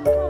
नमस्कार,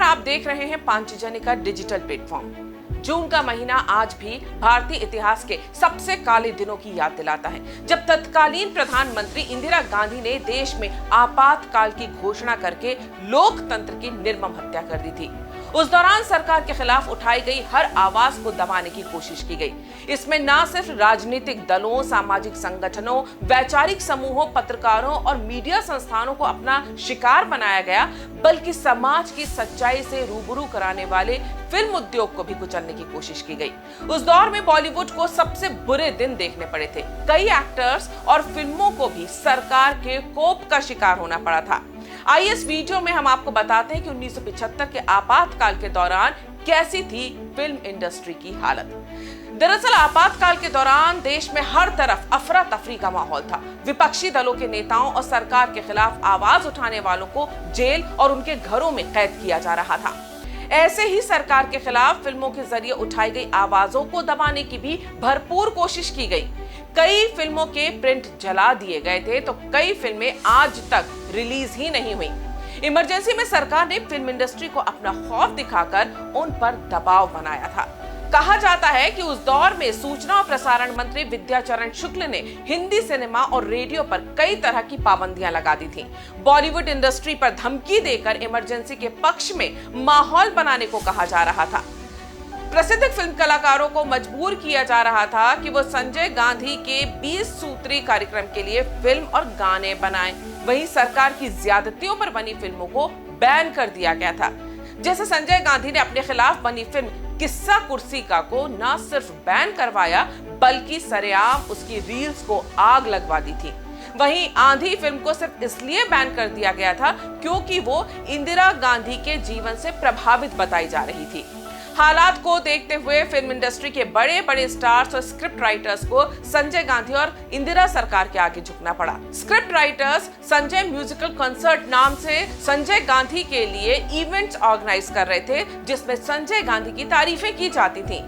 आप देख रहे हैं पांचजन्य का डिजिटल प्लेटफॉर्म। जून का महीना आज भी भारतीय इतिहास के सबसे काले दिनों की याद दिलाता है, जब तत्कालीन प्रधानमंत्री इंदिरा गांधी ने देश में आपातकाल की घोषणा करके लोकतंत्र की निर्मम हत्या कर दी थी। उस दौरान सरकार के खिलाफ उठाई गई हर आवाज को दबाने की कोशिश की गई। इसमें न सिर्फ राजनीतिक दलों, सामाजिक संगठनों, वैचारिक समूहों, पत्रकारों और मीडिया संस्थानों को अपना शिकार बनाया गया, बल्कि समाज की सच्चाई से रूबरू कराने वाले फिल्म उद्योग को भी कुचलने की कोशिश की गई। उस दौर में बॉलीवुड को सबसे बुरे दिन देखने पड़े थे। कई एक्टर्स और फिल्मों को भी सरकार के कोप का शिकार होना पड़ा था। आइए इस वीडियो में हम आपको बताते हैं कि 1975 के आपातकाल के दौरान कैसी थी फिल्म इंडस्ट्री की हालत। दरअसल आपातकाल के दौरान देश में हर तरफ अफरा तफरी का माहौल था। विपक्षी दलों के नेताओं और सरकार के खिलाफ आवाज उठाने वालों को जेल और उनके घरों में कैद किया जा रहा था। ऐसे ही सरकार के खिलाफ फिल्मों के जरिए उठाई गई आवाजों को दबाने की भी भरपूर कोशिश की गई। कई फिल्मों के प्रिंट जला दिए गए थे, तो कई फिल्में आज तक रिलीज ही नहीं हुई। इमरजेंसी में सरकार ने फिल्म इंडस्ट्री को अपना खौफ दिखाकर उन पर दबाव बनाया था। कहा जाता है कि उस दौर में सूचना और प्रसारण मंत्री विद्याचरण शुक्ल ने हिंदी सिनेमा और रेडियो पर कई तरह की पाबंदियां लगा दी थीं। बॉलीवुड इंडस्ट्री पर धमकी देकर इमरजेंसी के पक्ष में माहौल बनाने को कहा जा रहा था। प्रसिद्ध फिल्म कलाकारों को मजबूर किया जा रहा था कि वो संजय गांधी के 20 सूत्री कार्यक्रम के लिए फिल्म और गाने बनाएं। वहीं सरकार की ज्यादतियों पर बनी फिल्मों को बैन कर दिया गया था। जैसे संजय गांधी ने अपने खिलाफ बनी फिल्म किस्सा कुर्सी का को न सिर्फ बैन करवाया, बल्कि सरेआम उसकी रील्स को आग लगवा दी थी। वहीं आंधी फिल्म को सिर्फ इसलिए बैन कर दिया गया था क्योंकि वो इंदिरा गांधी के जीवन से प्रभावित बताई जा रही थी। हालात को देखते हुए फिल्म इंडस्ट्री के बड़े बड़े स्टार्स और स्क्रिप्ट राइटर्स को संजय गांधी और इंदिरा सरकार के आगे झुकना पड़ा। Script writers Sanjay musical concert नाम से संजय गांधी के लिए इवेंट्स ऑर्गेनाइज कर रहे थे, जिसमें संजय गांधी की तारीफें की जाती थीं।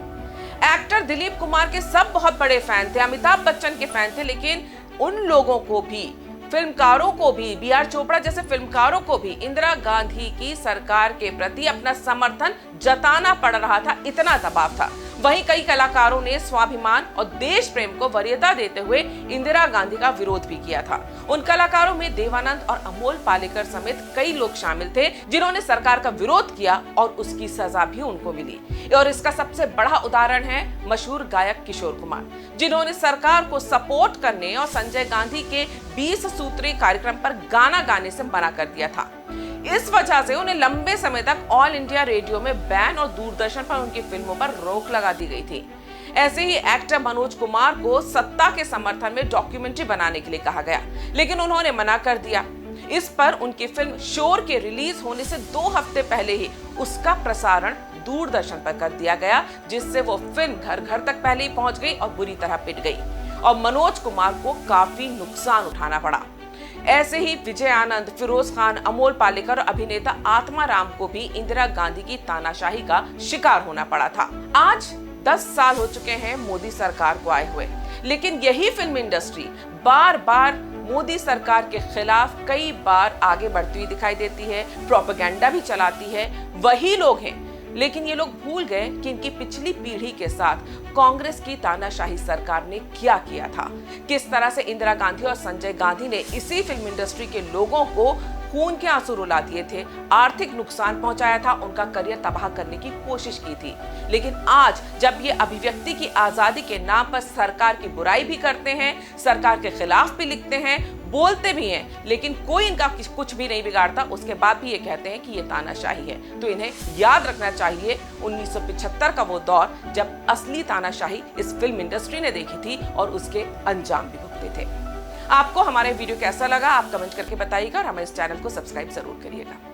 एक्टर दिलीप कुमार के सब बहुत बड़े फैन थे, अमिताभ बच्चन के फैन थे, लेकिन उन लोगों को भी, फिल्मकारों को भी, बी.आर. चोपड़ा जैसे फिल्मकारों को भी इंदिरा गांधी की सरकार के प्रति अपना समर्थन जताना पड़ रहा था, इतना दबाव था। वहीं कई कलाकारों ने स्वाभिमान और देश प्रेम को वरीयता देते हुए इंदिरा गांधी का विरोध भी किया था। उन कलाकारों में देवानंद और अमोल पालेकर समेत कई लोग शामिल थे, जिन्होंने सरकार का विरोध किया और उसकी सजा भी उनको मिली। और इसका सबसे बड़ा उदाहरण है मशहूर गायक किशोर कुमार, जिन्होंने सरकार को सपोर्ट करने और संजय गांधी के 20 सूत्री कार्यक्रम पर गाना गाने से मना कर दिया था। इस वजह से उन्हें लंबे समय तक ऑल इंडिया रेडियो में बैन और दूरदर्शन पर उनकी फिल्मों पर रोक लगा दी गई थी। ऐसे ही एक्टर मनोज कुमार को सत्ता के समर्थन में डॉक्यूमेंट्री बनाने के लिए कहा गया, लेकिन उन्होंने मना कर दिया। इस पर उनकी फिल्म शोर के रिलीज होने से 2 हफ्ते पहले ही उसका प्रसारण दूरदर्शन पर कर दिया गया, जिससे वो फिल्म घर घर तक पहले ही पहुंच गई और बुरी तरह पिट गई और मनोज कुमार को काफी नुकसान उठाना पड़ा। ऐसे ही विजय आनंद, फिरोज खान, अमोल पालेकर और अभिनेता आत्मा राम को भी इंदिरा गांधी की तानाशाही का शिकार होना पड़ा था। आज 10 साल हो चुके हैं मोदी सरकार को आए हुए, लेकिन यही फिल्म इंडस्ट्री बार बार मोदी सरकार के खिलाफ कई बार आगे बढ़ती हुई दिखाई देती है, प्रोपेगेंडा भी चलाती है। वही लोग हैं, लेकिन ये लोग भूल गए कि इनकी पिछली पीढ़ी के साथ कांग्रेस की तानाशाही सरकार ने क्या किया था, किस तरह से इंदिरा गांधी और संजय गांधी ने इसी फिल्म इंडस्ट्री के लोगों को खून के आंसू रुला दिए थे, आर्थिक नुकसान पहुंचाया था, उनका करियर तबाह करने की कोशिश की थी। लेकिन आज जब ये अभिव्यक्ति की आजादी के नाम पर सरकार की बुराई भी करते हैं, सरकार के खिलाफ भी लिखते हैं, बोलते भी हैं, लेकिन कोई इनका कुछ भी नहीं बिगाड़ता, उसके बाद भी ये कहते हैं कि ये तानाशाही है। तो इन्हें याद रखना चाहिए 1975 का वो दौर जब असली तानाशाही इस फिल्म इंडस्ट्री ने देखी थी और उसके अंजाम भी भुगते थे। आपको हमारे वीडियो कैसा लगा, आप कमेंट करके बताइएगा और हमारे इस चैनल को सब्सक्राइब जरूर करिएगा।